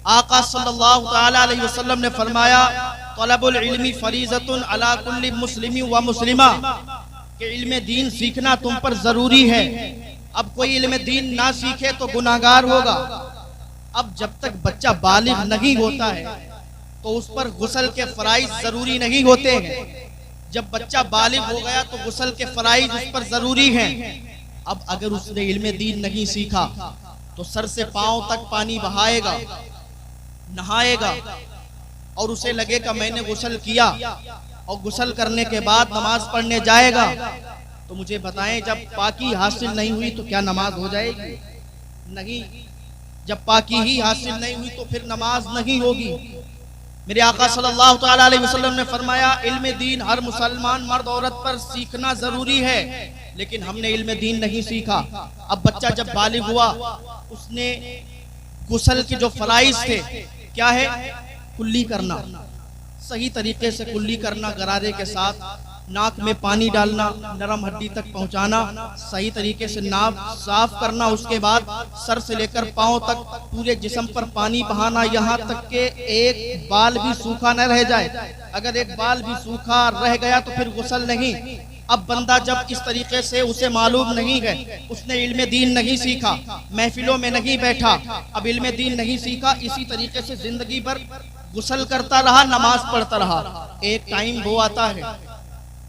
आका सल्लल्लाहु तआला अलैहि वसल्लम ने फरमाया, तलबुल इल्मी फरीज़तुन अला कुल्ली मुस्लिमी व मुस्लिमा, कि इल्म दीन सीखना तुम पर जरूरी है। अब कोई इल्म दीन ना सीखे तो गुनाहगार होगा। अब जब तक बच्चा बालिग नहीं होता है तो उस पर गुस्ल के फराइज जरूरी नहीं होते हैं। जब बच्चा बालिग हो गया तो गुस्ल के फराइज उस पर जरूरी हैं। अब अगर उसने इल्म दीन नहीं सीखा तो सर से पांव तक पानी बहाएगा, नहाएगा और उसे लगेगा मैंने गुस्ल किया, और गुस्ल करने के बाद नमाज पढ़ने जाएगा। तो मुझे बताएं, जब पाकी हासिल नहीं हुई तो क्या नमाज हो जाएगी? नहीं। जब पाकी ही हासिल नहीं हुई तो फिर नमाज नहीं होगी। मेरे आका सल्लल्लाहु तआला अलैहि वसल्लम ने फरमाया, इल्म दीन हर मुसलमान मर्द औरत पर सीखना जरूरी है, लेकिन हमने इल्म दीन नहीं सीखा। अब बच्चा जब बालिग हुआ, उसने गुस्ल के जो फराइज थे, क्या है? कुल्ली करना, सही तरीके से कुल्ली करना, गरारे के साथ नाक में पानी डालना, नरम हड्डी तक पहुंचाना, सही तरीके से नाक साफ करना, उसके बाद सर से लेकर पांव तक पूरे जिस्म पर पानी बहाना, यहाँ तक के एक बाल भी सूखा न रह जाए। अगर एक बाल भी सूखा रह गया तो फिर गुस्ल नहीं। अब बंदा जब इस तरीके से, उसे मालूम नहीं है, उसने इल्म दीन नहीं सीखा, महफिलों में नहीं बैठा, अब इल्म दीन नहीं सीखा, इसी तरीके से जिंदगी भर गुस्ल करता रहा, नमाज पढ़ता रहा। एक टाइम वो आता है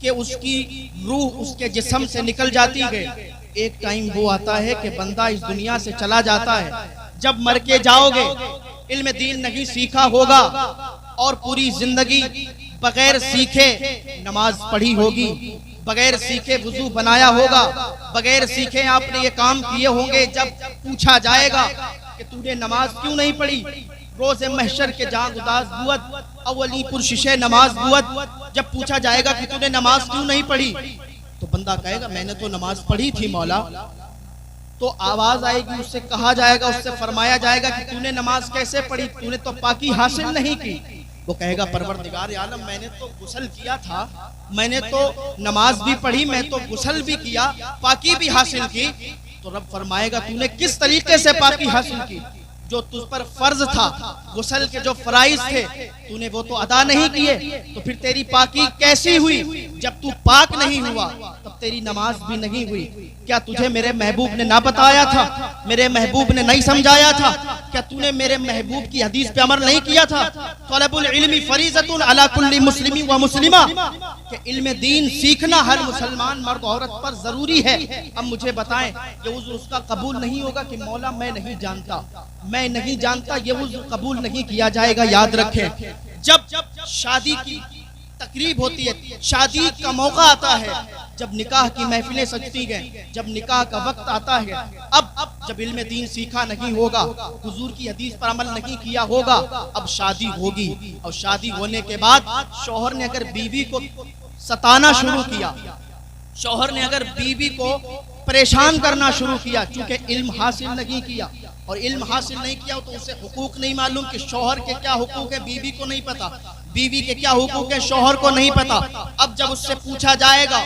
कि उसकी रूह उसके जिस्म से निकल जाती है। एक टाइम वो आता है कि बंदा इस दुनिया से चला जाता है। जब मर के जाओगे, इल्म दीन नहीं सीखा होगा और पूरी जिंदगी बगैर सीखे नमाज पढ़ी होगी, बगैर सीखे वुजू बनाया होगा, बगैर सीखे आपने ये काम किए होंगे। जब पूछा जाएगा कि तूने नमाज क्यों नहीं पढ़ी, रोज़े महशर के जहाँ गुदास बुअत अवली पुरशिशे नमाज बुअत, जब पूछा जाएगा कि तूने नमाज क्यों नहीं पढ़ी, तो बंदा कहेगा मैंने तो नमाज पढ़ी थी मौला। तो आवाज आएगी, उससे कहा जाएगा, उससे फरमाया जाएगा कि तूने नमाज कैसे पढ़ी, तूने तो पाकी हासिल नहीं की। वो कहेगा परवरदिगार आलम, मैंने तो गुस्ल किया था, मैंने तो नमाज भी पढ़ी, मैं तो गुस्ल भी किया, पाकी भी हासिल की। तो रब फरमाएगा तूने किस तरीके से पाकी हासिल की? जो तुझ पर फर्ज था, गुस्ल के जो फराइज थे, तूने वो तो अदा नहीं किए, तो फिर तेरी पाकी कैसी हुई? जब तू पाक नहीं हुआ तब तेरी नमाज भी नहीं हुई। क्या तुझे मेरे महबूब ने ना बताया था? मेरे महबूब ने नहीं समझाया था? क्या तूने मेरे महबूब की हदीस पे अमल नहीं किया था? तलबुल इल्मी फरीज़तुन अला कुल्ली मुस्लिमी व मुस्लिमा, कि इल्म दीन सीखना हर मुसलमान मर्द औरत पर जरूरी है। अब मुझे बताएं, ये उज़्र उसका कबूल नहीं होगा कि मौला मैं नहीं जानता, मैं नहीं जानता, ये उज़्र कबूल नहीं किया जाएगा। याद रखें, जब शादी की तकरीब होती है, शादी का मौका आता है, जब निकाह की महफिलें सजती हैं, जब निकाह का वक्त आता है, अब जब इल्म दीन सीखा नहीं होगा, हुजूर की हदीस पर अमल नहीं किया होगा, अब शादी होगी। और शादी होने के बाद शौहर ने अगर बीवी को सताना शुरू किया, शौहर ने अगर बीवी को परेशान करना शुरू किया, चूंकि इल्म हासिल नहीं किया, और इल्म हासिल नहीं किया तो उसे हुकूक नहीं मालूम कि शौहर के क्या हुकूक है, बीवी को नहीं पता, बीवी के क्या हुकूक है, शौहर को नहीं पता। अब जब उससे पूछा जाएगा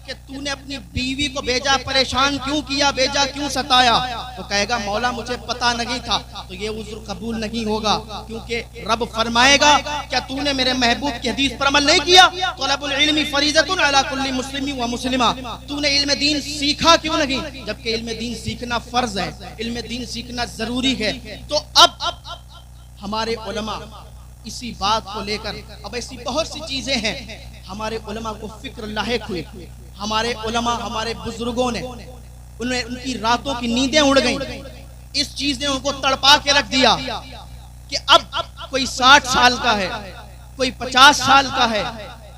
कि तूने अपनी बीवी को बेजा परेशान क्यों किया, बेजा क्यों सताया, तो कहेगा मौला मुझे पता नहीं था, तो ये उज़्र कबूल नहीं होगा, क्योंकि रब फरमाएगा क्या तूने मेरे महबूब की हदीस पर अमल नहीं किया? तलबुल इल्मी फरीज़तुन अला कुल्ली मुस्लिमी व मुस्लिमा, तूने इल्म दीन सीखा क्यों नहीं? जबकि इल्म दीन सीखना फर्ज है, इल्म दीन सीखना जरूरी है। तो अब हमारे उलमा इसी बात को लेकर, अब ऐसी बहुत सी चीजें हैं, हमारे उलमा को फिक्र लाहिक हुई, हमारे उलमा, हमारे बुजुर्गों ने, उनकी रातों की नींदें उड़ गईं। इस चीज ने उनको तड़पा के रख दिया कि अब कोई 60 साल का है, कोई 50 साल का है,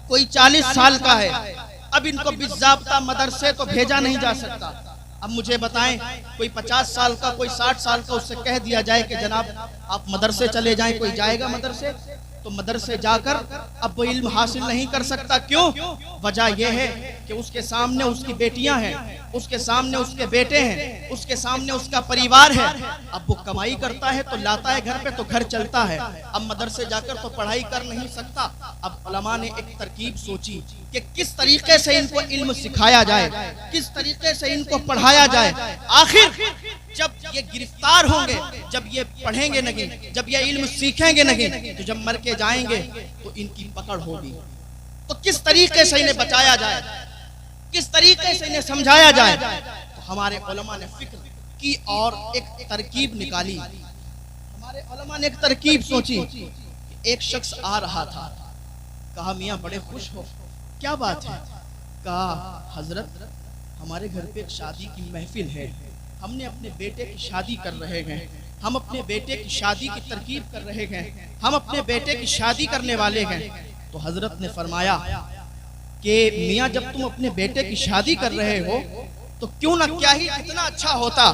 कोई 40 साल का है, अब इनको बिज़ाब्ता मदरसे तो भेजा नहीं जा सकता। अब मुझे बताएं, कोई 50 साल का, कोई 60 साल का, उससे कह दिया जाए कि जनाब आप मदरसे चले जाएं, कोई जाएगा मदरसे? तो मदरसे जाकर अब वो इल्म हासिल नहीं कर सकता। क्यों? वजह यह है कि उसके सामने उसकी बेटियां हैं, उसके सामने उसके बेटे हैं, उसके सामने उसका परिवार है। अब वो कमाई करता है तो लाता है घर पे, तो घर चलता है। अब मदरसे जाकर तो पढ़ाई कर नहीं सकता। अब उलमा ने एक तरकीब सोची कि किस तरीके से इनको इल्म सिखाया जाए, किस तरीके से इनको पढ़ाया जाए। आखिर जब ये गिरफ्तार होंगे, जब ये पढ़ेंगे नहीं, जब ये इल्म सीखेंगे नहीं, तो जब मर के जाएंगे तो इनकी पकड़ होगी। तो किस तरीके से इन्हें बचाया जाए, किस तरीके से इन्हें समझाया जाए? तो हमारे उलमा ने फिक्र की और एक तरकीब निकाली। हमारे उलमा ने एक तरकीब सोची। एक शख्स आ रहा था, कहा मियाँ बड़े खुश हो, क्या बात है? कहा हजरत हमारे घर पे एक शादी की महफिल है, हमने अपने बेटे की शादी कर रहे हैं, हम अपने बेटे की शादी की तरकीब कर रहे हैं, हम अपने बेटे की शादी करने वाले हैं। तो हजरत ने फरमाया कि मियाँ जब तुम अपने बेटे की शादी कर रहे हो तो क्यों ना, क्या ही कितना अच्छा होता,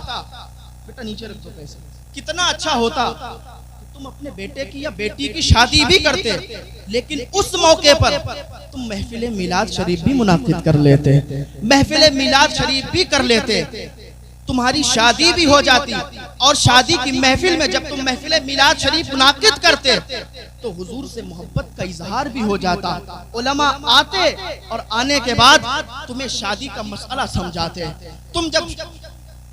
बेटा नीचे रख दो पैसे, कितना अच्छा होता तुम अपने बेटे की या बेटी की शादी भी करते, लेकिन उस मौके पर तुम महफिल मिलाद शरीफ भी मुनाकिद कर लेते, महफिल मिलाद शरीफ भी कर लेते, तुम्हारी शादी भी हो जाती। और शादी की महफिल में जब तुम महफिल मिलाद शरीफ मुनाकिद करते तो हुजूर से मोहब्बत का इजहार भी हो जाता। उलमा आते और आने के बाद तुम्हें शादी का मसला समझाते। तुम जब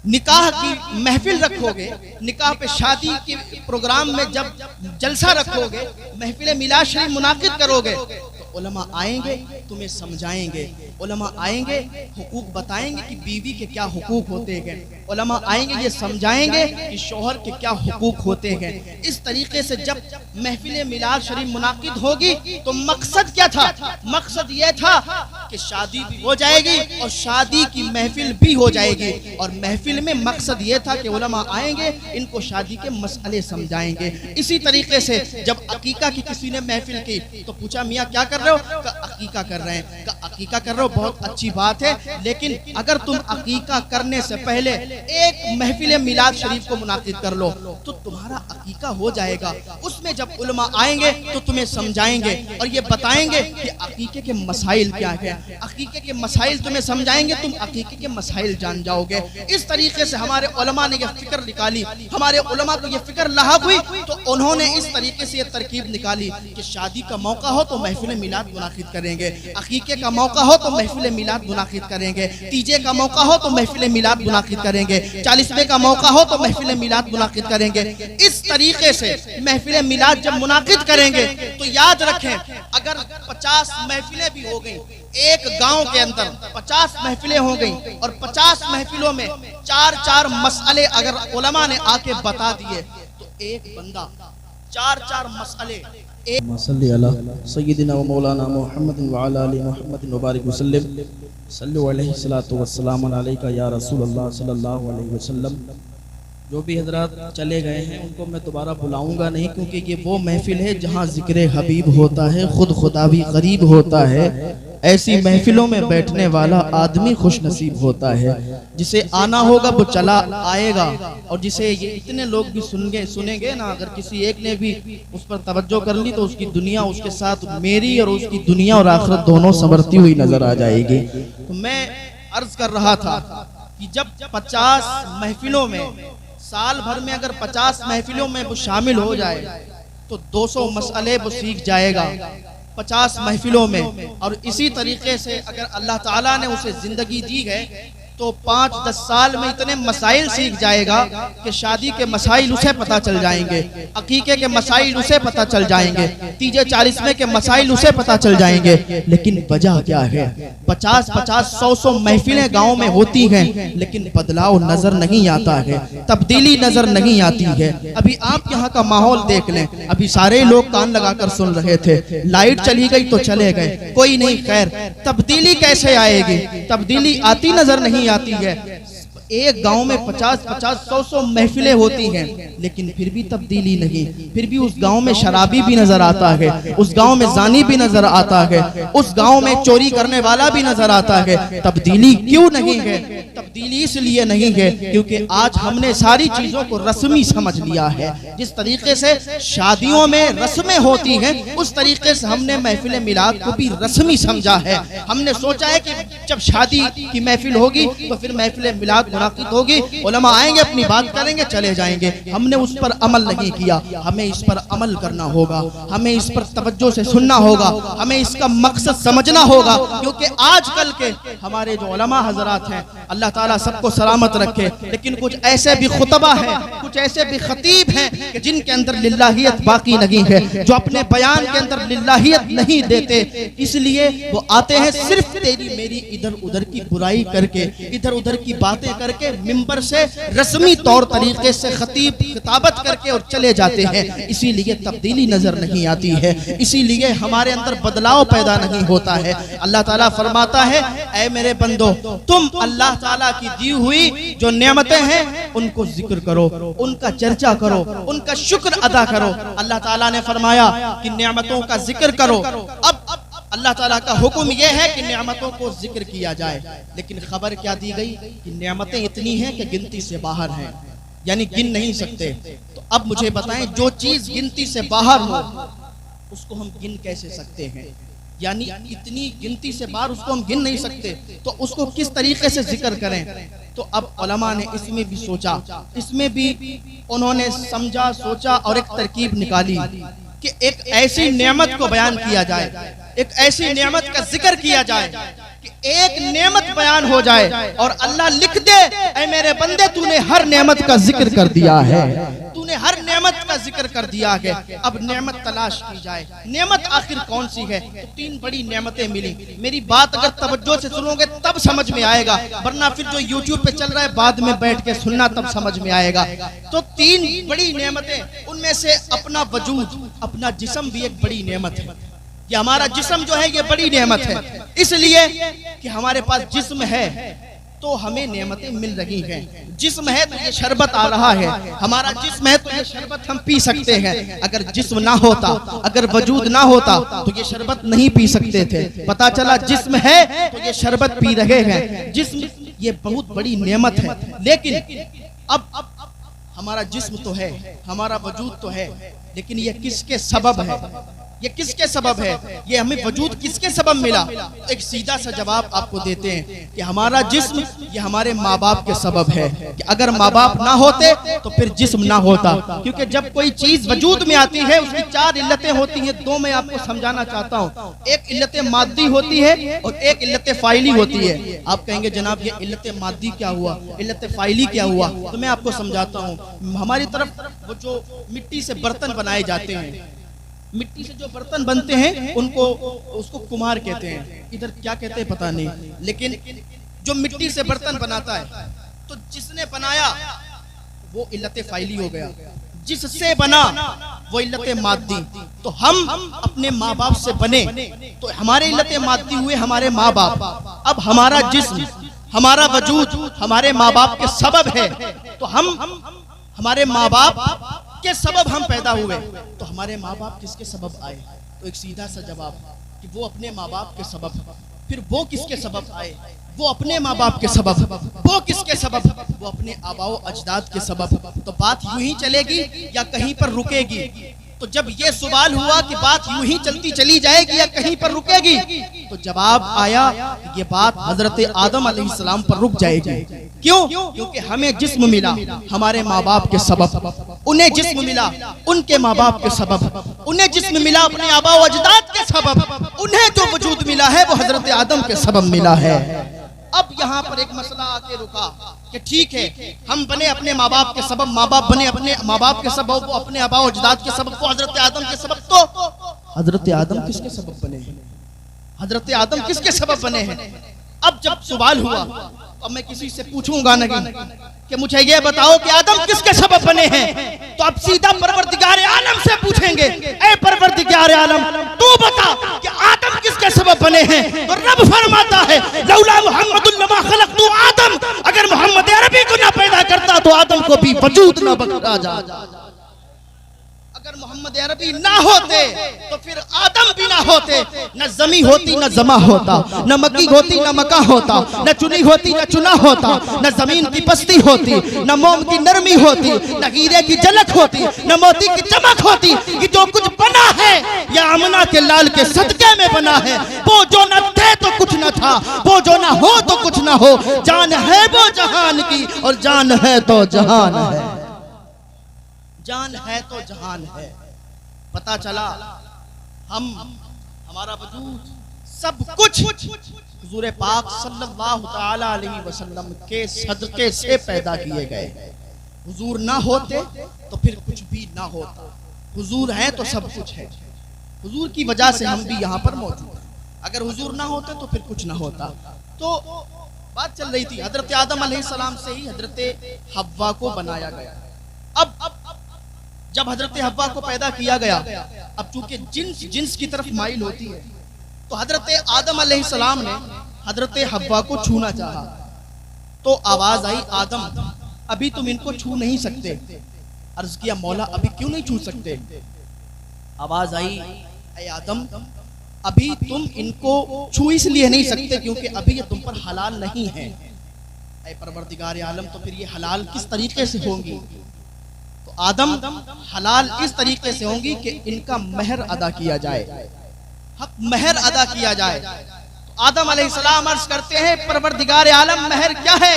निकाह की महफिल रखोगे, निकाह पे शादी के प्रोग्राम में जब जलसा रखोगे, महफिल मिलाद शरीफ मुनाकिद करोगे, तो उलमा आएंगे तुम्हें समझाएंगे, उलमा आएंगे हुकूक बताएंगे कि बीवी के क्या हुकूक होते हैं, उलमा आएंगे ये समझाएंगे कि शौहर के क्या हुकूक होते हैं। इस तरीके से जब महफिल मिलाद शरीफ मुनाकिद होगी तो मकसद क्या था? मकसद ये था कि शादी भी हो जाएगी और शादी की महफिल भी हो जाएगी। और महफिल में मकसद ये था कि उलमा आएंगे, इनको शादी के मसले समझाएंगे। इसी तरीके से जब अकीका की किसी ने महफिल की तो पूछा मियाँ क्या कर रहे हो? अकीका कर रहे हैं। अकीका कर रहे हो, बहुत अच्छी बात है, लेकिन अगर तुम अकीका करने से पहले एक महफिल मिलाद शरीफ को मुनाकिद कर लो तो तुम्हारा अकीका हो जाएगा। उसमें जब उलमा आएंगे तो तुम्हें समझाएंगे और ये बताएंगे कि अकीके के मसाइल क्या है, अकीके के मसाइल तुम्हें समझाएंगे, तुम अकीके के मसाइल जान जाओगे। इस तरीके से हमारे उलमा ने यह फिक्र निकाली, हमारे उलमा को यह फिक्र लाहक हुई तो उन्होंने इस तरीके से यह तरकीब निकाली कि शादी का मौका हो तो महफिल मिलाद मुनाकिद करेंगे, अकीके का मौका हो तो महफिल मिलाद मुनाकिद करेंगे, तीजे का मौका हो तो महफिल मिलाद मुनाकिद करेंगे, 40वें का मौका हो तो महफिल मिलाद मुनाकिद करेंगे। इस तरीके से महफिल मिलाद जब मुनाकिद करेंगे तो याद रखें, अगर 50 महफिलें भी हो गई, एक गांव के अंदर 50 महफिलें हो गई और 50 महफिलों में 4-4 मसले अगर उलमा ने आके बता दिए तो एक बंदा 4-4 मसले मसल्ली अला सय्यिदिना व मौलाना मुहम्मद व अला आलि मुहम्मद व बारिक वसल्लम सल्लु अलैहि सलातु व सलाम अलैका या रसूल अल्लाह सल्लल्लाहु अलैहि वसल्लम। जो भी हजरात चले गए हैं उनको मैं दोबारा बुलाऊंगा नहीं, क्योंकि ये वो महफिल है जहाँ जिक्र हबीब होता है, खुद खुदा भी करीब होता है। ऐसी महफिलों में बैठने वाला आदमी खुश नसीब होता है। जिसे आना होगा वो चला आएगा, और जिसे ये इतने लोग भी सुनेंगे ना, अगर किसी एक ने भी उस पर तवज्जो कर ली तो उसकी दुनिया, उसके साथ मेरी और उसकी दुनिया और आखिरत दोनों संवरती हुई नजर आ जाएगी। तो मैं अर्ज कर रहा था कि जब 50 महफिलों में, साल भर में अगर 50 महफिलों में वो शामिल हो जाए तो 200 मसले वो सीख जाएगा 50 महफिलों में। और इसी तरीके से अगर अल्लाह ताला ने उसे जिंदगी दी है तो 5-10 साल में इतने मसाइल सीख जाएगा कि शादी के मसाइल उसे पता चल जाएंगे, अकीके के मसाइल उसे पता चल जाएंगे, तीजे 40वें के मसाइल उसे पता चल जाएंगे। लेकिन वजह क्या है? 50-50, 100-100 महफिलें गाँव में होती हैं, लेकिन बदलाव नजर नहीं आता है, तब्दीली नजर नहीं आती है। अभी आप यहाँ का माहौल देख लें, अभी सारे लोग कान लगाकर सुन रहे थे, लाइट चली गई तो चले गए, कोई नहीं। खैर, तब्दीली कैसे आएगी? तब्दीली आती नजर नहीं आती है। एक गांव में 50-50, 100-100 महफिलें होती हैं, लेकिन फिर भी तब्दीली नहीं। फिर भी उस गांव में शराबी भी नजर आता है, उस गांव में जानी भी नजर आता है, उस गांव में चोरी करने वाला भी नजर आता है। तब्दीली क्यों नहीं है? तब्दीली इसलिए नहीं है क्योंकि आज हमने सारी चीजों को रस्मी समझ लिया है। जिस तरीके से शादियों में रस्में होती हैं, उस तरीके से हमने महफिल मिलाद को भी रस्मी समझा है। हमने सोचा है कि जब शादी की महफिल होगी तो फिर महफिल मिलाद मुनाकिद होगी, उलमा आएंगे, अपनी बात करेंगे, चले जाएंगे। हमने उस पर अमल नहीं किया। हमें इस पर अमल करना होगा, हमें इस पर तवज्जो से सुनना होगा, हमें इसका मकसद समझना होगा। क्योंकि आजकल के हमारे जो उलमा हजरात हैं अल्लाह ताला सबको सलामत रखे। लेकिन कुछ ऐसे भी खुतबा है, कुछ ऐसे भी खतीब हैं कि जिनके अंदर लिल्लाहियत बाकी नहीं है, जो अपने बयान के अंदर लिल्लाहियत नहीं देते, इसलिए वो आते हैं सिर्फ तेरी मेरी इधर उधर की बुराई करके, इधर उधर की बातें करके, मिंबर से रस्मी तौर तरीके से खतीब खिताबत करके और चले जाते हैं। इसीलिए तब्दीली नजर नहीं आती है, इसीलिए हमारे अंदर बदलाव पैदा नहीं होता है। अल्लाह ताला फरमाता है, ऐ मेरे बंदो, तुम अल्लाह ताला की दी हुई जो नेमतें हैं उनको जिक्र करो, उनका चर्चा करो, उनका शुक्र अदा करो। अल्लाह ताला ने फरमाया कि नेमतों का जिक्र करो। अब अल्लाह ताला का हुक्म यह है कि नेमतों को जिक्र किया जाए, लेकिन खबर क्या दी गई कि नेमतें इतनी हैं कि गिनती से बाहर हैं, यानी गिन नहीं सकते। तो अब मुझे बताएं, जो चीज गिनती से बाहर हो उसको हम गिन कैसे सकते हैं? यानी इतनी गिनती से बाहर उसको हम गिन नहीं सकते, तो उसको किस तरीके से जिक्र करें? तो अब उलमा ने इसमें भी सोचा, इसमें भी उन्होंने समझा, सोचा और एक तरकीब निकाली कि एक ऐसी नेमत को बयान किया जाए, एक ऐसी नेमत का जिक्र किया जाए कि एक नेमत बयान हो जाए और अल्लाह लिख दे, ऐ मेरे बंदे तूने हर नेमत का जिक्र कर दिया है, तूने हर नेमत का जिक्र कर दिया है। अब नेमत तलाश की जाए, नेमत आखिर कौन सी है? तो 3 बड़ी नेमतें मिली। मेरी बात अगर तवज्जो से सुनोगे तब समझ में आएगा, वरना फिर जो YouTube पे चल रहा है बाद में बैठ के सुनना तब समझ में आएगा। तो 3 बड़ी नेमतें, उनमें से अपना वजूद, अपना जिस्म भी एक बड़ी नेमत है। ये हमारा जिस्म जो है ये बड़ी नेमत है, इसलिए कि हमारे पास जिस्म है तो हमें नेमतें मिल रही हैं। जिस्म है तो ये शरबत आ रहा है, हमारा जिस्म है तो ये शरबत हम पी सकते हैं। अगर जिस्म ना होता, अगर वजूद ना होता तो ये शरबत नहीं पी सकते थे। पता चला जिस्म है तो ये शरबत पी रहे हैं। जिस्म ये बहुत बड़ी नेमत है, लेकिन अब हमारा जिस्म तो है, हमारा वजूद तो है, लेकिन ये किसके सबब है? ये किसके सबब है? ये हमें वजूद किसके सबब मिला? एक सीधा सा जवाब आपको देते हैं कि हमारा जिस्म ये हमारे माँ बाप के सबब है। कि अगर माँ बाप ना होते तो फिर जिस्म ना होता, क्योंकि जब कोई चीज वजूद में आती है उसकी 4 इल्लतें होती हैं। 2 मैं आपको समझाना चाहता हूँ। एक इल्लत मादी होती है और एक इल्लत फाइली होती है। आप कहेंगे जनाब ये इल्लत मादी क्या हुआ, इल्लत फाइली क्या हुआ? तो मैं आपको समझाता हूँ। हमारी तरफ वो जो मिट्टी से बर्तन बनाए जाते हैं, मिट्टी से जो बर्तन बनते हैं उनको उसको कुम्हार कहते हैं, इधर क्या कहते हैं पता नहीं, लेकिन जो मिट्टी से बर्तन बनाता है तो जिसने बनाया वो इल्लत फाइली हो गया, जिससे बना वो इल्लत मादी। तो हम अपने माँ बाप से बने तो हमारे इल्लत मादी हुए हमारे माँ बाप। अब हमारा जिस्म, हमारा वजूद हमारे माँ बाप के सबब है, तो हम हमारे माँ बाप के सबब हम पैदा हुए, तो हमारे माँ बाप किसके सबब आए? तो एक सीधा सा जवाब कि वो अपने माँ बाप के सबब। फिर वो किसके सबब आए? वो अपने माँ बाप के सबब। वो किसके सबब? वो अपने आबाओ अजदाद के सबब। तो बात यूं ही चलेगी या कहीं पर रुकेगी? तो जब ये सवाल हुआ कि बात यूं ही चलती चली जाएगी या कहीं पर रुकेगी, तो जवाब आया कि ये बात हजरत आदम अलैहिस्सलाम पर रुक जाएगी। क्यों? क्योंकि हमें जिस्म मिला हमारे माँ बाप के सबब, उन्हें जिस्म मिला उनके माँ बाप के सबब, उन्हें जिस्म मिला अपने आबाओ अजदाद के सबब, उन्हें जो वजूद मिला है वो हजरत आदम के सबब मिला है। अब यहाँ पर एक मसला आके रुका कि ठीक है हम बने अपने माँ बाप के सबब, माँ बाप बने अपने माँ बाप के सबब, वो अपने आबाओ अजदाद के सबब, वो हजरत आदम के सबब। तो हजरत आदम किसके सबब बने हैं? हजरत आदम किसके सबब बने हैं? अब जब सवाल हुआ तो मैं किसी से पूछूंगा नहीं कि मुझे ये बताओ कि आदम किसके सबब बने हैं, तो अब सीधा परवरदिगार आलम से पूछेंगे, ऐ परवरदिगार आलम तू बता कि आदम किसके सबब बने हैं? तो रब फरमाता है लौला मुहम्मदुन लमा खलक़तु आदम, अगर मोहम्मद अरबी को ना पैदा करता तो आदम को भी वजूद ना बख्शा जाता। अगर मोहम्मद अरबी ना होते तो फिर आदम भी ना होते, न जमी होती न जमा होता, न मक्की होती न मका होता, न चुनी होती न चुना होता, न जमीन की पस्ती होती, न मोम की नरमी होती, न हीरे की झलक होती, न मोती की चमक होती। कि जो कुछ बना है या आमना के लाल के सदके में बना है। वो जो न थे तो कुछ न था, वो जो न हो तो कुछ न हो, जान है वो जहान की और जान है तो जहान है, जान है तो जहान है। पता चला हम हमारा वजूद सब कुछ हुजूर पाक सल्लल्लाहु ताला अलैहि वसल्लम के सदके से पैदा किए गए। हुजूर ना होते तो फिर कुछ भी ना होता। हुजूर है तो सब कुछ है। हुजूर की वजह से हम भी यहाँ पर मौजूद हैं। अगर हुजूर ना होते तो फिर कुछ ना होता। तो बात चल रही थी, हजरत आदम अलैहिस्सलाम से ही हजरत हव्वा को बनाया गया। अब जब हजरत हव्वा को पैदा किया गया, अब चूंकि जिन्स की तरफ माइल होती है, तो हजरत आदम अलैहिस्सलाम ने हजरत हव्वा को छूना चाहा। तो आवाज आई, आदम अभी तुम इनको छू नहीं सकते। अर्ज किया, मौला अभी क्यों नहीं छू सकते? आवाज आई, ऐ आदम अभी तुम इनको छू इसलिए नहीं सकते क्योंकि अभी ये तुम पर हलाल नहीं है। ऐ परवरदिगार आलम, तो फिर ये हलाल किस तरीके से होंगी? तो आदम हलाल इस तरीके से होंगी कि इनका महर अदा किया जाए, हक महर अदा किया जाए। तो आदम अलैहिस्सलाम अर्ज करते हैं, परवरदिगार आलम महर क्या है,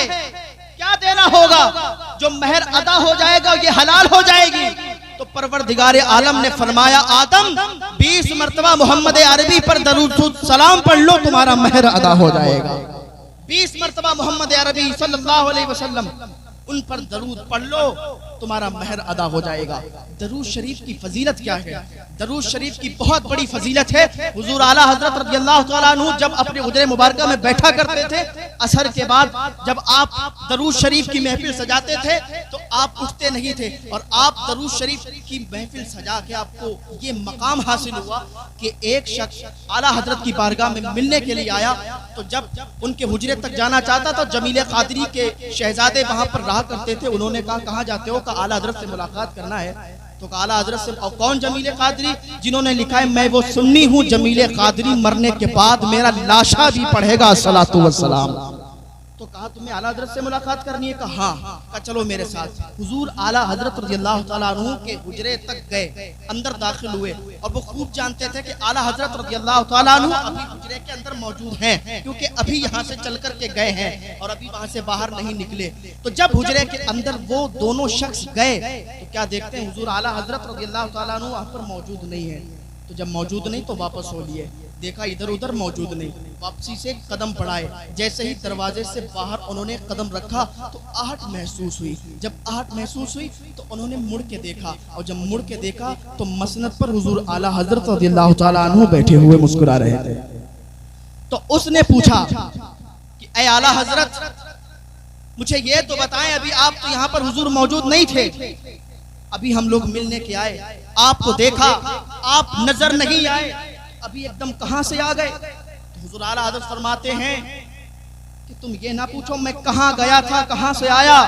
क्या देना होगा? जो महर अदा हो जाएगा ये हलाल हो जाएगी। तो परवरदिगार आलम ने फरमाया, आदम 20 मरतबा मोहम्मद अरबी पर दरूद सलाम पढ़ लो, तुम्हारा महर अदा हो जाएगा। 20 मरतबा मोहम्मद अरबी सल्लल्लाहु अलैहि वसल्लम उन पर दरूद पढ़ लो, तुम्हारा महर अदा हो जाएगा। दरूद शरीफ की फजीलत क्या है? दरूद शरीफ की बहुत बड़ी फजीलत है। हुजूर आला हजरत रज़ियल्लाहु तआला अन्हु जब अपने हुजरे मुबारका में बैठा करते थे, असर के बाद जब आप दरूद शरीफ की महफिल सजाते थे तो आप उठते नहीं थे, और आप दरूद शरीफ की महफिल सजा के आपको ये मकाम हासिल हुआ कि एक शख्स आला हजरत की बारगाह में मिलने के लिए आया, तो जब उनके हुजरे तक जाना चाहता था, जमील कादरी के शहजादे वहां पर रहा करते थे। उन्होंने कहा, कहाँ जाते हो? कहा आला हजरत से मुलाकात करना है। तो कहा आला हजरत से, और कौन जमील कादरी? जिन्होंने लिखा है, मैं वो सुन्नी हूँ, जमील कादरी मरने के बाद मेरा लाशा भी पढ़ेगा सलातु व सलाम। तो कहा तुम्हें आला हजरत से मुलाकात करनी है? कहा हाँ। कहा चलो मेरे साथ। हुजूर आला हजरत रज़ियल्लाहु तआला अन्हु के हुजरे तक गए, अंदर दाखिल हुए, और वो खूब जानते थे कि आला हजरत रज़ियल्लाहु तआला अन्हु अभी हुजरे के अंदर मौजूद हैं, क्योंकि अभी यहाँ से चल कर के गए हैं और अभी वहां से बाहर नहीं निकले। तो जब हुजरे के अंदर वो दोनों शख्स गए तो क्या देखते हैं, हुजूर आला हजरत रज़ियल्लाहु तआला अन्हु वहां पर मौजूद नहीं है। तो जब मौजूद नहीं तो वापस हो लिए, देखा इधर उधर मौजूद नहीं, वापसी से कदम बढ़ाए। जैसे ही दरवाजे से बाहर उन्होंने कदम रखा तो आहट महसूस हुई। जब आहट महसूस हुई तो उन्होंने मुड़ के देखा, और जब मुड़ के देखा तो मसनद पर हुजूर आला हजरत रज़ियल्लाहु तआला अन्हु बैठे हुए मुस्कुरा रहे थे। तो उसने पूछा कि ऐ आला हजरत, मुझे ये तो बताएं, अभी आप तो यहाँ पर हुजूर मौजूद नहीं थे, अभी हम लोग मिलने के आए, आपको देखा, आप नजर नहीं आए, अभी एकदम कहां से आ गए? तो हुजूर आला हजरत फरमाते हैं कि तुम ये ना पूछो मैं कहां गया था, कहां से आया,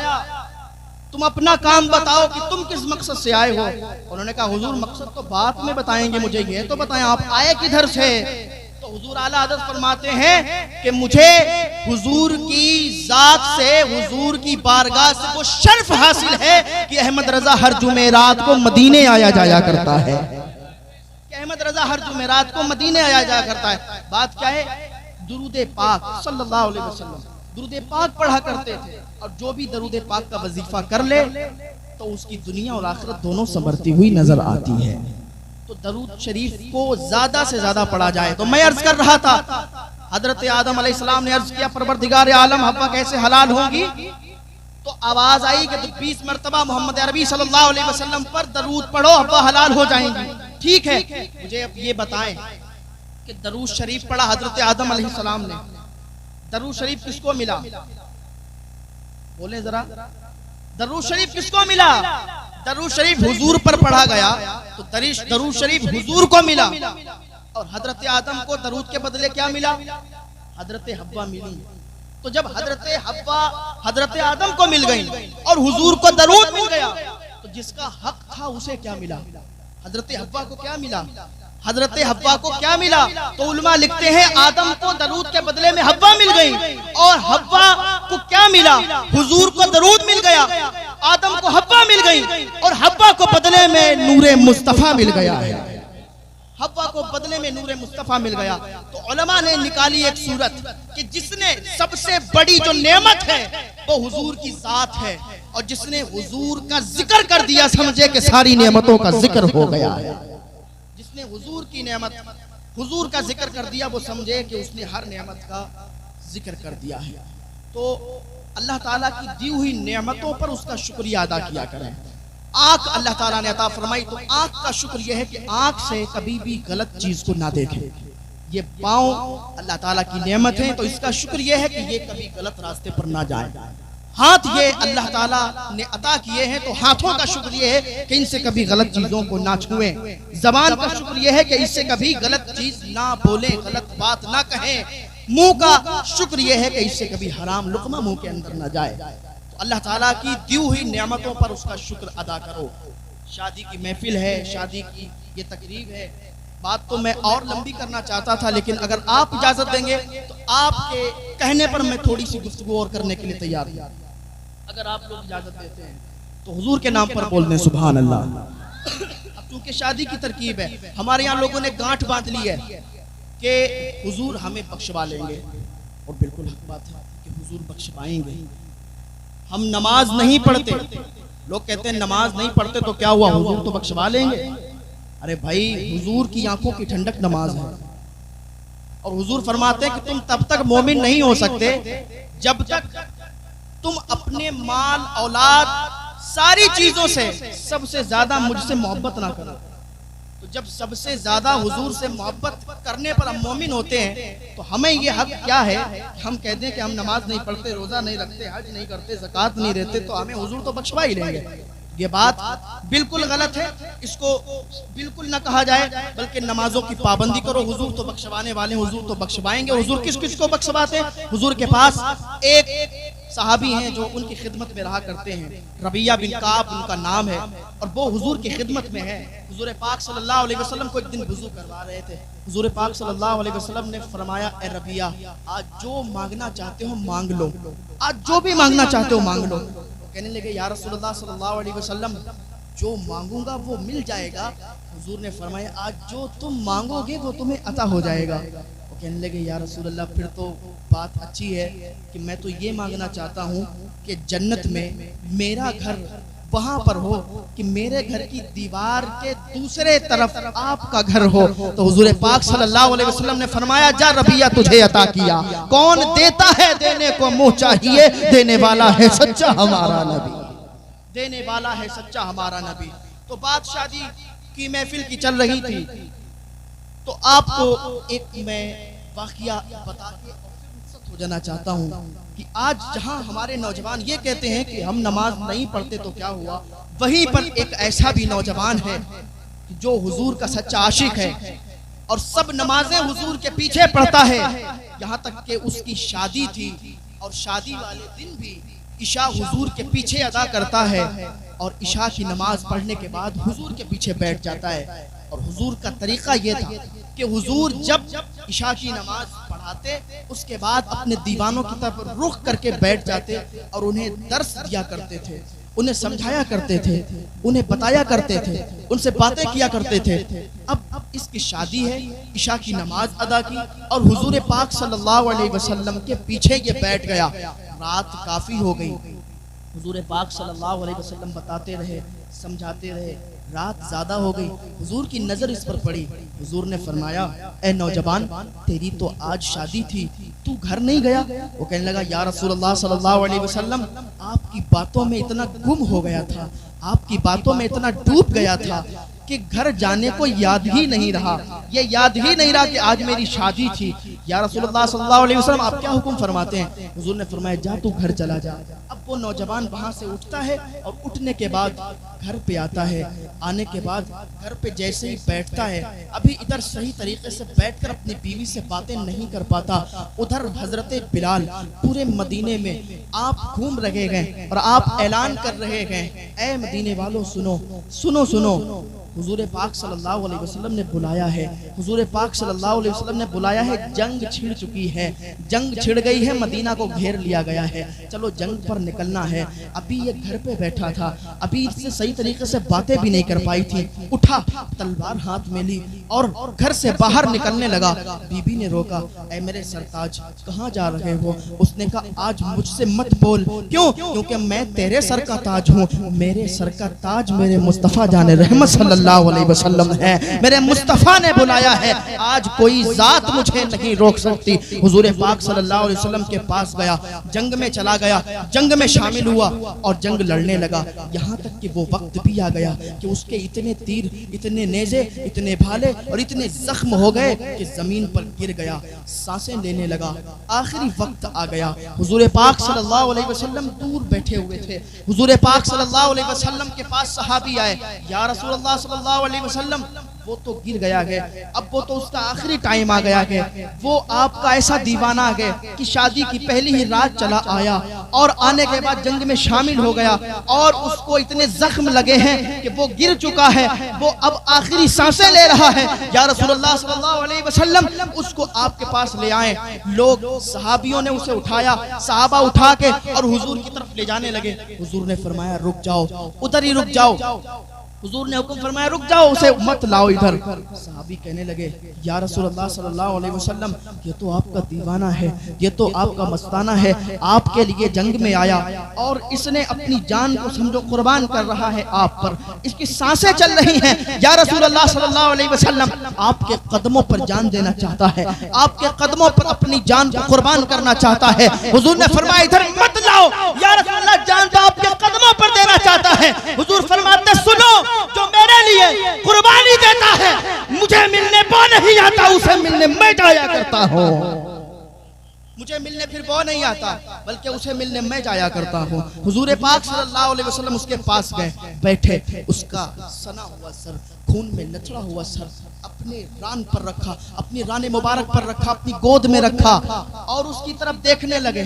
तुम अपना काम बताओ कि तुम किस मकसद से आए हो। उन्होंने कहा, हुजूर मकसद तो बाद में बताएंगे, मुझे ये तो बताएं आप आए किधर से? तो हुजूर आला हजरत फरमाते हैं कि मुझे हुजूर की जात से, हुजूर की बारगाह से वो शर्फ हासिल है कि अहमद रजा हर जुमेरात को मदीने आया जाया करता है, कि अहमद रजा हर जुमेरात को मदीने आया जाया करता है। बात क्या है? दुरूद पाक सल्लल्लाहु अलैहि वसल्लम दुरूद पाक पढ़ा करते थे, और जो भी दरूद पाक का वजीफा कर ले तो उसकी दुनिया और आखिरत दोनों संवरती हुई नजर आती है। तो दरूद शरीफ को ज्यादा से ज्यादा पढ़ा जाए। तो मैं अर्ज कर रहा था, हजरत आदम अलैहिस्सलाम ने अर्ज किया, परवरदिगार आलम हव्वा कैसे हलाल होंगी? तो आवाज आई कि 20 मरतबा मोहम्मद अरबी सल्लल्लाहु अलैहि वसल्लम पर दरूद पढ़ो, हव्वा हलाल हो जाएंगी। ठीक है, मुझे अब ये बताएं कि दरूद शरीफ पढ़ा हजरत आदम अलैहिस्सलाम ने, दरूद शरीफ किसको मिला? बोले जरा, दरूद शरीफ किसको मिला? दरूद शरीफ हुजूर पर पढ़ा गया तो दरूद शरीफ हुजूर को मिला, और हजरत आदम को दरूद के बदले क्या मिला? हजरत हव्वा मिली। तो जब हजरत हव्वा हजरत आदम को मिल गई और हुजूर को दरूद मिल गया, तो जिसका हक था उसे क्या मिला? हजरत हव्वा को क्या मिला? हजरत हव्वा को क्या मिला? तो उलमा लिखते हैं, आदम को दरूद के बदले में हव्वा मिल गई, और हव्वा को क्या मिला? हुजूर को दरूद मिल गया, आदम को हव्वा मिल गई, और हव्वा को बदले में नूरे मुस्तफा मिल गया है। हव्वा को बदले में नूरे मुस्तफा मिल गया। तो उलमा ने निकाली एक सूरत कि जिसने सबसे बड़ी जो नेमत है वो हुजूर की जात है, और जिसने हुजूर का जिक्र कर दिया समझे कि सारी नेमतों का जिक्र हो गया है। जिसने हुजूर की नेमत हुजूर का जिक्र कर दिया, वो समझे कि उसने हर नेमत का जिक्र कर दिया है। तो अल्लाह ताला की दी हुई नेमतों पर उसका शुक्रिया अदा किया करें। आंख अल्लाह ताला ने अता फरमाई, तो आंख का शुक्र यह है कि आंख से कभी भी गलत चीज को ना देखें। ये पाँव अल्लाह ताला की नेमत है, तो इसका शुक्र यह है कि ये कभी गलत रास्ते पर ना जाए। हाथ ये अल्लाह ताला ने अता किए हैं, तो हाथों का शुक्र ये है कि इनसे कभी गलत चीजों को ना छुएं। जबान का शुक्र ये है कि इससे कभी गलत चीज ना बोलें, गलत बात ना कहें। मुंह का शुक्र ये है कि इससे कभी हराम लुकमा मुंह के अंदर ना जाए। तो अल्लाह ताला की दी हुई नेमतों पर उसका शुक्र अदा करो। शादी की महफिल है, शादी की ये तकरीब है। बात तो मैं और लंबी करना चाहता था, लेकिन अगर आप इजाजत देंगे तो आपके कहने पर मैं थोड़ी सी गुफ्तगू और करने के लिए तैयार हूं। अगर आप लोग इजाजत देते हैं तो हुजूर के नाम पर बोल दें सुभान अल्लाह। अब चूंकि शादी की तरकीब है, हमारे यहाँ लोगों ने गांठ बांध ली है कि हुजूर हमें बख्शवा लेंगे, और बिल्कुल हक बात है कि हुजूर बख्शवाएंगे। हम नमाज नहीं पढ़ते, लोग कहते हैं नमाज नहीं पढ़ते तो क्या हुआ, हुजूर तो बख्शवा लेंगे। अरे भाई, हुजूर की आंखों की ठंडक नमाज है, और हुजूर फरमाते हैं कि तुम तब तक मोमिन नहीं हो सकते जब तक तुम अपने माल औलाद सारी चीजों से सबसे ज्यादा मुझसे मोहब्बत ना करो। तो जब सबसे ज्यादा हुजूर से मोहब्बत करने पर हम मोमिन होते हैं, तो हमें ये हक क्या है कि हम कहते हैं कि हम नमाज नहीं पढ़ते, रोजा नहीं रखते, हज नहीं करते, ज़कात नहीं देते, तो हमें हुजूर तो बख्शवा ही लेंगे। ये बात बिल्कुल गलत है, इसको बिल्कुल ना कहा जाए, बल्कि नमाजों की पाबंदी करो। हुजूर तो बख्शवाने वाले, हुजूर तो बख्शवाएंगे। हुजूर किस किस को बख्शवाते हैं? हुजूर के पास एक सहाबी हैं जो उनकी खिदमत में रहा करते हैं, रबिया बिन काब उनका नाम है, और वो हुजूर की खिदमत में है। हुजूर पाक सल्लल्लाहु अलैहि वसल्लम को एक दिन वुजू करवा रहे थे। हुजूर पाक सल्लल्लाहु अलैहि वसल्लम ने फरमाया, ए रबिया, आज जो मांगना चाहते हो मांग लो, आज जो भी मांगना चाहते हो मांग लो। कहने लगे, या रसूलुल्लाह सल्लल्लाहु अलैहि वसल्लम, जो मांगूंगा वो मिल जाएगा। हुजूर ने फरमाया, आज जो तुम मांगोगे वो तुम्हें अता हो जाएगा। वो कहने लगे, या रसूलुल्लाह, फिर तो बात अच्छी है कि मैं तो ये मांगना चाहता हूँ कि जन्नत में मेरा घर वहां पर हो, कि मेरे घर की दीवार के दूसरे तरफ आपका घर हो। तो हुजूर पाक सल्लल्लाहु अलैहि वसल्लम ने फरमाया, जा रबिया, तुझे अता किया। कौन देता है देने को मुंह चाहिए, देने वाला है सच्चा हमारा नबी, देने वाला है सच्चा हमारा नबी। तो बात शादी की महफिल की चल रही थी, तो आपको एक मैं वाकया बता के हो जाना चाहता हूँ कि आज जहाँ हमारे नौजवान ये कहते हैं कि हम नमाज नहीं पढ़ते तो क्या हुआ, वहीं पर एक ऐसा भी नौजवान है जो हुजूर का सच्चा आशिक है और सब नमाजें हुजूर के पीछे पढ़ता है। यहाँ तक कि उसकी शादी थी और शादी वाले दिन भी इशा हुजूर के पीछे अदा करता है, और इशा की नमाज पढ़ने के बाद हुजूर के पीछे बैठ जाता है। और हुजूर का तरीका ये था कि हुजूर जब इशा की नमाज पढ़ाते, उसके बाद अपने दीवानों की तरफ रुख करके बैठ जाते और उन्हें दर्स दिया करते थे, उन्हें समझाया करते थे, उन्हें बताया करते थे, उनसे बातें किया करते थे। अब इसकी शादी है, इशा की नमाज अदा की और हुजूर पाक सल्लल्लाहु अलैहि वसल्लम के पीछे ये बैठ गया। रात काफी हो गई, हुजूर पाक सल्लल्लाहु अलैहि वसल्लम बताते रहे, समझाते रहे, रात ज्यादा हो गई। हुजूर की नजर इस पर पड़ी, हुजूर ने फरमाया, ए नौजवान, तेरी तो आज शादी थी, तू घर नहीं गया? वो कहने लगा, या रसूलुल्लाह सल्लल्लाहु अलैहि वसल्लम, आपकी बातों में इतना गुम हो गया था, आपकी बातों में इतना डूब गया था कि घर जाने को याद ही नहीं रहा, ये याद ही नहीं रहा कि आज मेरी शादी थी। या रसूलुल्लाह सल्लल्लाहु अलैहि वसल्लम, आप क्या हुक्म फरमाते हैं? हुजूर ने फरमाया, जा तू घर चला जा। अब वो नौजवान वहां से उठता है और उठने के बाद घर पे आता है। आने के बाद घर पे जैसे ही बैठता है, अभी इधर सही तरीके से बैठकर अपनी बीवी से बातें नहीं कर पाता, उधर हजरत बिलाल पूरे मदीने में आप घूम रहे हैं और आप ऐलान कर रहे हैं, ऐ मदीने वालों सुनो सुनो सुनो, हुजूर पाक सल्लल्लाहु अलैहि वसल्लम ने बुलाया है, हुजूर पाक सल्लल्लाहु अलैहि वसल्लम ने बुलाया है, जंग छिड़ चुकी है, जंग छिड़ गई है, मदीना को घेर लिया गया है, चलो जंग पर निकलना है। अभी ये घर पे बैठा था, अभी इससे सही तरीके से बातें भी नहीं कर पाई थी, उठा, तलवार हाथ में ली और घर से बाहर निकलने लगा। बीबी ने रोका, ऐ मेरे सरताज कहाँ जा रहे हो? उसने कहा आज मुझसे मत बोल। क्यों? क्योंकि मैं तेरे सर का ताज हूँ। मेरे सर का ताज मेरे मुस्तफ़ा जाने रहमत सल्लल्लाहु अलैहि वसल्लम है। मेरे मुस्तफ़ा ने बुलाया है, आज कोई जात मुझे नहीं रोक सकती। हुजूर पाक सल्लल्लाहु अलैहि वसल्लम के पास गया, जंग में चला गया, जंग में शामिल हुआ और जंग लड़ने लगा। यहाँ तक कि वो वक्त भी आ गया कि उसके इतने तीर, इतने नेज़े, इतने भाले और इतने जख्म हो गए कि जमीन पर गिर गया, सांसें लेने लगा। आखिरी वक्त आ गया। हुजूर पाक सल्लल्लाहु अलैहि वसल्लम दूर बैठे हुए थे। हुजूर पाक सल्लल्लाहु अलैहि वसल्लम के पास सहाबी आए, या रसूलल्लाह सल्लल्लाहु अलैहि वसल्लम वो तो गिर गया है, अब वो तो उसका आखिरी टाइम आ गया है। वो आपका ऐसा दीवाना है कि शादी की पहली ही रात चला आया और आने के बाद जंग में शामिल हो गया और उसको इतने जख्म लगे हैं कि वो गिर चुका है, वो अब आखिरी सांसें ले रहा है। या रसूलुल्लाह सल्लल्लाहु अलैहि वसल्लम उसको आपके पास ले आए। लोग सहाबियों ने उसे उठाया, सहाबा उठा के और हुजूर की तरफ ले जाने लगे। हुजूर ने फरमाया रुक जाओ, उधर ही रुक जाओ। हुजूर ने हुक्म फरमाया रुक जाओ, उसे मत लाओ इधर। सहाबी कहने लगे, या रसूलुल्लाह सल्लल्लाहु अलैहि वसल्लम ये तो आपका दीवाना है, ये तो आपका मस्ताना है, आपके लिए जंग में आया और इसने अपनी जान को समझो कुर्बान कर रहा है आप पर, इसकी सांसें चल रही हैं। या रसूलुल्लाह सल्लल्लाहु अलैहि वसल्लम आपके कदमों पर जान देना चाहता है, आपके कदमों पर अपनी जान को कुर्बान करना चाहता है। हुजूर ने फरमाया इधर मत लाओ, या रसूलुल्लाह जान तो आपके कदमों पर देना चाहता है। हुजूर फरमाते सुनो, जो मेरे लिए कुर्बानी देता है मुझे मिलने वो नहीं आता, उसे मिलने मैं जाया करता हूँ। मुझे मिलने फिर वो नहीं आता बल्कि उसे मिलने मैं जाया करता हूँ। हुजूर पाक सल्लल्लाहु अलैहि वसल्लम उसके पास गए, बैठे, उसका सना हुआ सर, खून में नचड़ा हुआ सर अपने रान पर रखा, अपनी रान मुबारक पर रखा, अपनी गोद में रखा और उसकी तरफ देखने लगे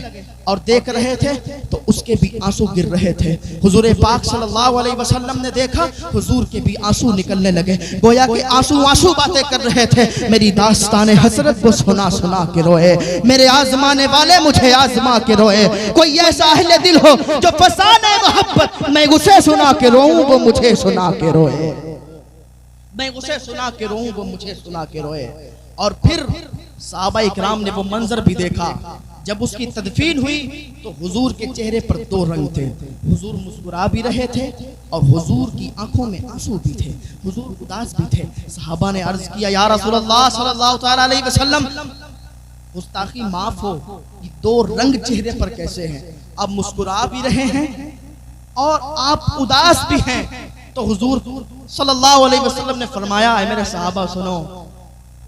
और देख रहे थे तो उसके भी आंसू गिर रहे थे। हुजूर पाक सल्लल्लाहु अलैहि वसल्लम ने देखा, हुजूर के भी आंसू निकलने लगे, गोया कि आंसू आंसू बातें कर रहे थे। मेरी दास्तान हसरत को सुना सुना के रोए, मेरे आजमाने वाले मुझे आजमा के रोए। कोई ऐसा अहले दिल हो जो फसाने मोहब्बत, मैं उसे सुना के रोऊं वो मुझे सुना के रोए, मैं उसे सुना के रोऊं वो मुझे सुना के रोए। और फिर सहाबा इकराम ने वो मंजर भी देखा। जब उसकी तदफीन हुई तो हुजूर के चेहरे पर दो रंग थे, हुजूर मुस्कुरा भी रहे थे और हुजूर की आंखों में आंसू भी थे, हुजूर उदास भी थे। सहाबा ने अर्ज किया, या रसूलल्लाह सल्लल्लाहु तआला अलैहि वसल्लम गुस्ताखी माफ हो, ये दो रंग चेहरे पर कैसे हैं? आप मुस्कुरा भी रहे हैं और आप उदास भी हैं। तो हुजूर सल्लल्लाहु अलैहि वसल्लम ने फरमाया, है मेरे सहाबा सुनो,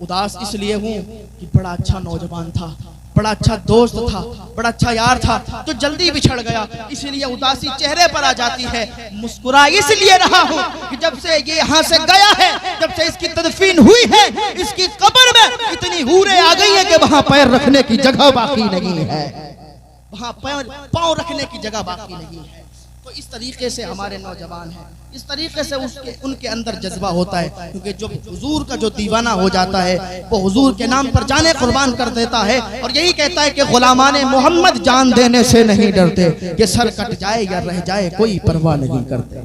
उदास इसलिए हूँ कि बड़ा अच्छा नौजवान था, बड़ा अच्छा दोस्त था, बड़ा अच्छा यार था, जो जल्दी बिछड़ गया, इसलिए उदासी चेहरे पर आ जाती है। मुस्कुरा इसलिए रहा हूँ कि जब से ये यहाँ से गया है, जब से इसकी तदफीन हुई है, इसकी कब्र में इतनी हूरें आ गई है कि वहां पैर रखने की जगह बाकी नहीं है, वहां पांव रखने की जगह बाकी नहीं है। तो इस तरीके से हमारे नौजवान हैं, इस तरीके से उनके अंदर जज्बा होता है, क्योंकि जो हुजूर का जो दीवाना हो जाता है वो हुजूर के नाम पर जाने कुर्बान कर देता है और यही कहता है कि गुलामाने मोहम्मद जान देने से नहीं डरते, कि सर कट जाए या रह जाए कोई परवाह नहीं करते,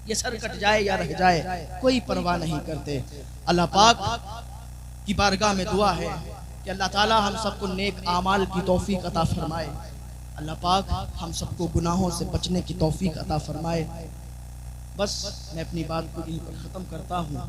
ये सर कट जाए या रह जाए कोई परवाह नहीं करते। अल्लाह पाक की बारगाह में दुआ है कि अल्लाह ताला हम सबको नेक आमाल की तौफीक अता फरमाए। अल्लाह पाक हम सबको गुनाहों से बचने की तौफीक अता फरमाए। बस मैं अपनी बात को यहीं पर ख़त्म करता हूँ।